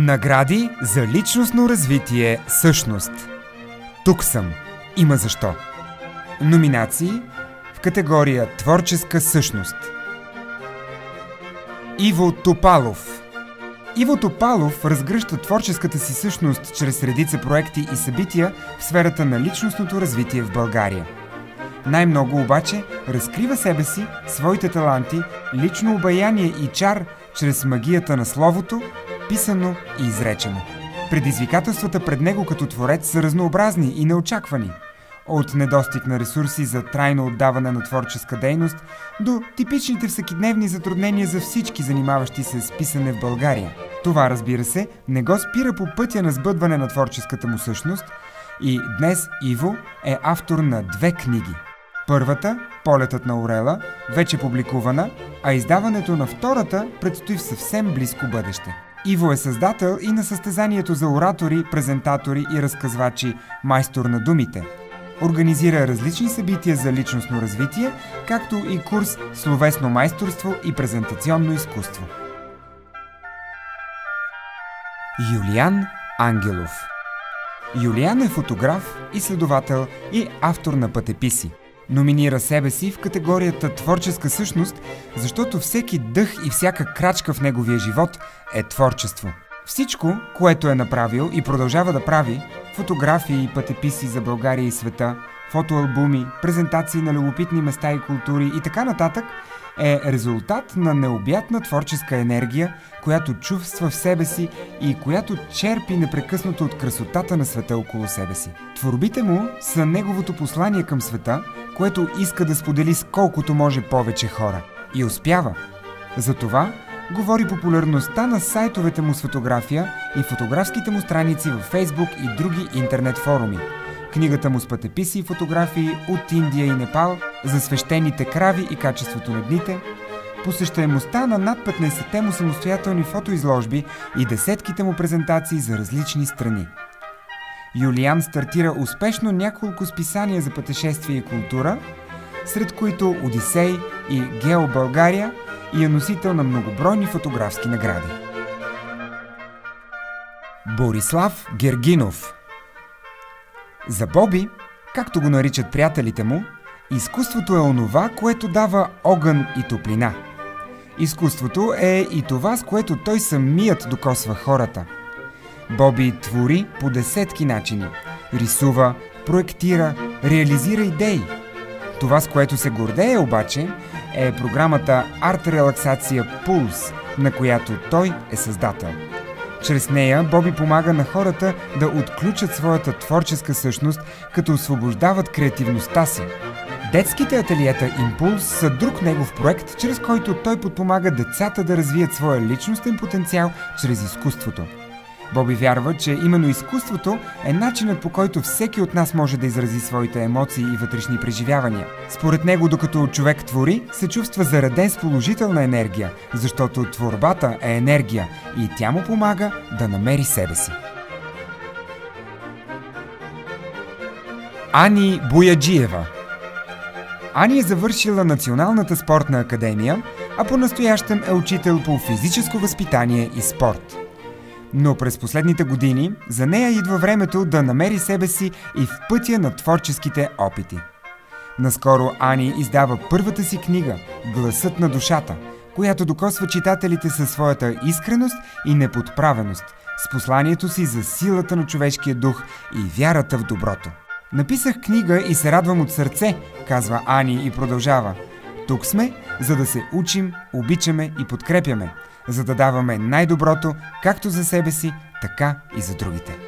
Награди за личностно развитие същност. Тук съм. Има защо. Номинации в категория Творческа същност. Иво Топалов. Иво Топалов разгръща творческата си същност чрез редица проекти и събития в сферата на личностното развитие в България. Най-много обаче разкрива себе си, своите таланти, лично обаяние и чар чрез магията на словото, писано и изречено. Предизвикателствата пред него като творец са разнообразни и неочаквани. От недостиг на ресурси за трайно отдаване на творческа дейност до типичните всекидневни затруднения за всички, занимаващи се с писане в България. Това, разбира се, не го спира по пътя на сбъдване на творческата му същност и днес Иво е автор на 2 книги. Първата, Полетът на Орела, вече публикувана, а издаването на втората предстои в съвсем близко бъдеще. Иво е създател и на състезанието за оратори, презентатори и разказвачи «Майстор на думите». Организира различни събития за личностно развитие, както и курс «Словесно майсторство и презентационно изкуство». Юлиан Ангелов. Юлиан е фотограф, изследовател и автор на пътеписи. Номинира себе си в категорията Творческа същност, защото всеки дъх и всяка крачка в неговия живот е творчество. Всичко, което е направил и продължава да прави, фотографии и пътеписи за България и света, фотоалбуми, презентации на любопитни места и култури и така нататък, е резултат на необятна творческа енергия, която чувства в себе си и която черпи непрекъснато от красотата на света около себе си. Творбите му са неговото послание към света, което иска да сподели с колкото може повече хора. И успява. Затова говори популярността на сайтовете му с фотография и фотографските му страници във Фейсбук и други интернет форуми. Книгата му с пътеписи и фотографии от Индия и Непал, за свещените крави и качеството на дните, посещаемостта на над 15-те му самостоятелни фотоизложби и десетките му презентации за различни страни. Юлиан стартира успешно няколко списания за пътешествие и култура, сред които Одисей и Гео България, и е носител на многобройни фотографски награди. Борислав Гергинов. За Боби, както го наричат приятелите му, изкуството е онова, което дава огън и топлина. Изкуството е и това, с което той самият докосва хората. Боби твори по десетки начини. Рисува, проектира, реализира идеи. Това, с което се гордее обаче, е програмата арт-релаксация Пулс, на която той е създател. Чрез нея Боби помага на хората да отключат своята творческа същност, като освобождават креативността си. Детските ателиета Импулс са друг негов проект, чрез който той подпомага децата да развият своя личностен потенциал чрез изкуството. Боби вярва, че именно изкуството е начинът, по който всеки от нас може да изрази своите емоции и вътрешни преживявания. Според него, докато човек твори, се чувства зареден с положителна енергия, защото творбата е енергия и тя му помага да намери себе си. Ани Бояджиева. Ани е завършила Националната спортна академия, а по-настоящем е учител по физическо възпитание и спорт. Но през последните години за нея идва времето да намери себе си и в пътя на творческите опити. Наскоро Ани издава първата си книга «Гласът на душата», която докосва читателите със своята искреност и неподправеност, с посланието си за силата на човешкия дух и вярата в доброто. «Написах книга и се радвам от сърце», казва Ани и продължава. «Тук сме, за да се учим, обичаме и подкрепяме, за да даваме най-доброто както за себе си, така и за другите».